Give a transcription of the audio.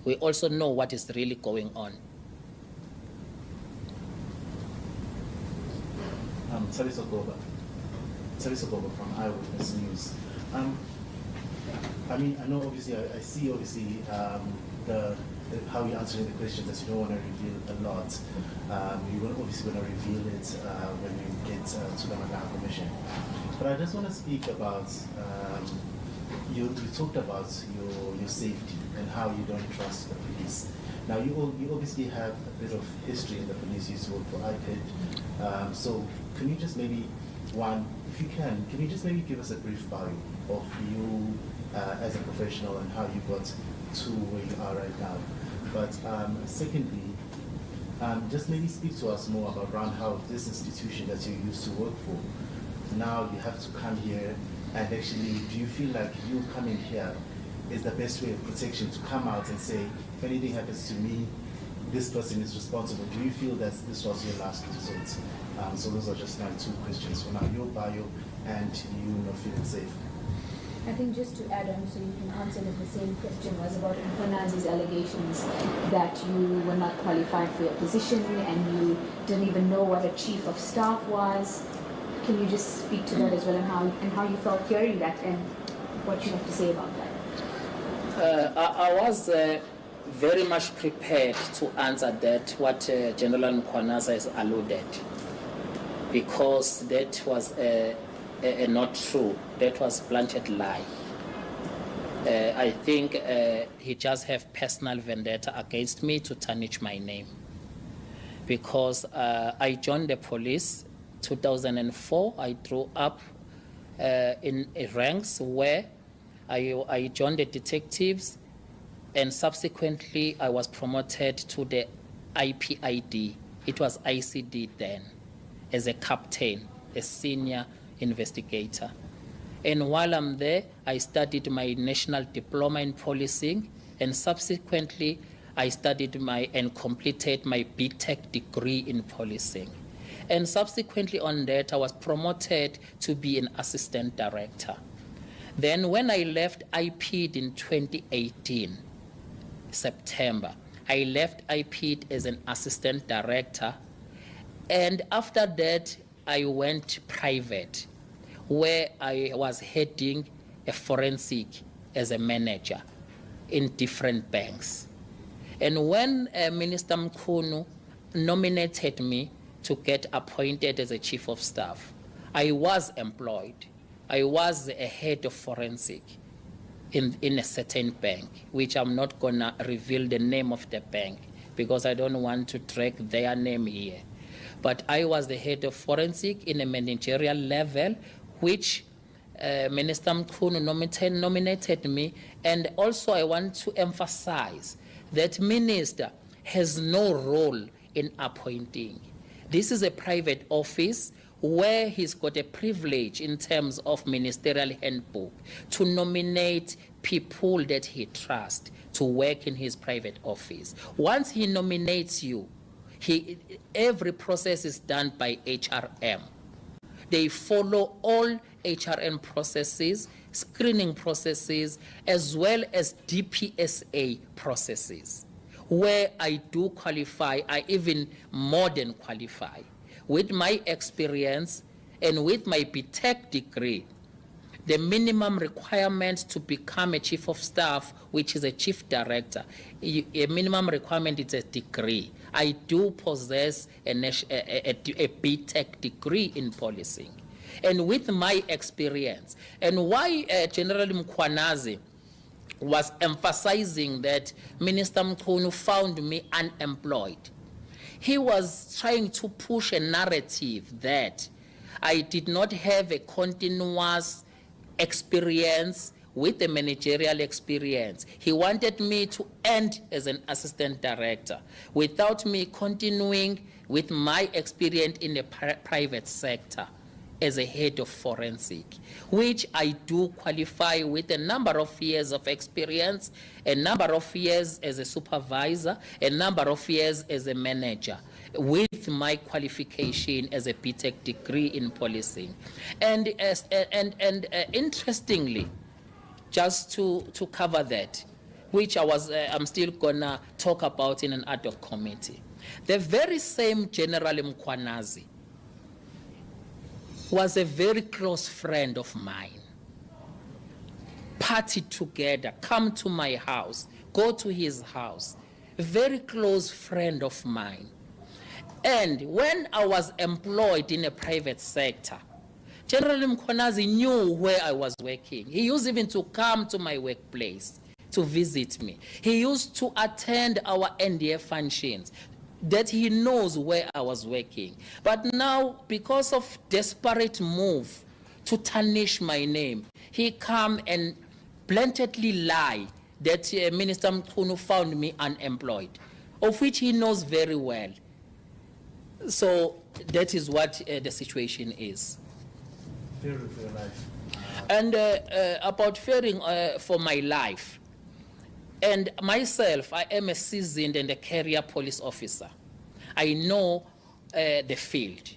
We also know what is really going on. Taliso Goba from Eyewitness News. I mean, I know obviously, I see obviously how you're answering the questions that you don't want to reveal a lot. You obviously want to reveal it when you get to the Magana Commission. But I just want to speak about, you talked about your safety and how you don't trust the police. Now, you obviously have a bit of history in the police. You used to work for IPID. So can you just maybe, if you can you just maybe give us a brief bio of you as a professional and how you got to where you are right now? But secondly, just maybe speak to us more around how this institution that you used to work for, now you have to come here, and actually, do you feel like you coming here is the best way of protection, to come out and say, if anything happens to me, this person is responsible? Do you feel that this was your last resort? So those are just my two questions for now, your bio and you not feeling safe. I think just to add on, so you can answer the same question, was about Mkhwanazi's allegations that you were not qualified for your position and you didn't even know what a chief of staff was. Can you just speak to that as well, and how you felt hearing that and what you have to say about that? I was very much prepared to answer that, what General Mkhwanazi has alluded, because that was not true. That was blatant lie. I think he just have personal vendetta against me to tarnish my name, because I joined the police 2004. I grew up in ranks where I joined the detectives, and subsequently I was promoted to the IPID. It was ICD then, as a captain, a senior investigator. And while I'm there, I studied my national diploma in policing, and subsequently I studied and completed my BTech degree in policing. And subsequently on that, I was promoted to be an assistant director. Then when I left IPID in 2018, September, I left IPID as an assistant director. And after that, I went private, where I was heading a forensic as a manager in different banks. And when Minister Mkhunu nominated me to get appointed as a chief of staff, I was employed. I was a head of forensic in a certain bank, which I'm not gonna reveal the name of the bank because I don't want to drag their name here. But I was the head of forensic in a managerial level, which Minister Mkhunu nominated me. And also I want to emphasize that Minister has no role in appointing. This is a private office where he's got a privilege in terms of ministerial handbook to nominate people that he trusts to work in his private office. Once he nominates you, every process is done by HRM. They follow all HRM processes, screening processes, as well as DPSA processes. Where I do qualify, I even more than qualify. With my experience and with my BTech degree, the minimum requirement to become a chief of staff, which is a chief director, a minimum requirement is a degree. I do possess a BTech degree in policing. And with my experience, and why General Mkhwanazi was emphasizing that Minister Mkhunu found me unemployed, he was trying to push a narrative that I did not have a continuous experience with the managerial experience. He wanted me to end as an assistant director without me continuing with my experience in the private sector as a head of forensic, which I do qualify with a number of years of experience, a number of years as a supervisor, a number of years as a manager, with my qualification as a BTech degree in policing. And interestingly, just to cover that, which I'm still gonna talk about in an ad hoc committee. The very same General Mkhwanazi was a very close friend of mine. Party together, come to my house, go to his house. A very close friend of mine. And when I was employed in a private sector, General Mkhwanazi knew where I was working. He used even to come to my workplace to visit me. He used to attend our NDF functions, that he knows where I was working. But now, because of desperate move to tarnish my name, he come and blatantly lie that Minister Mchunu found me unemployed, of which he knows very well. So that is what the situation is. Fearing for your life. And about fearing for my life, and myself, I am a seasoned and a career police officer. I know the field.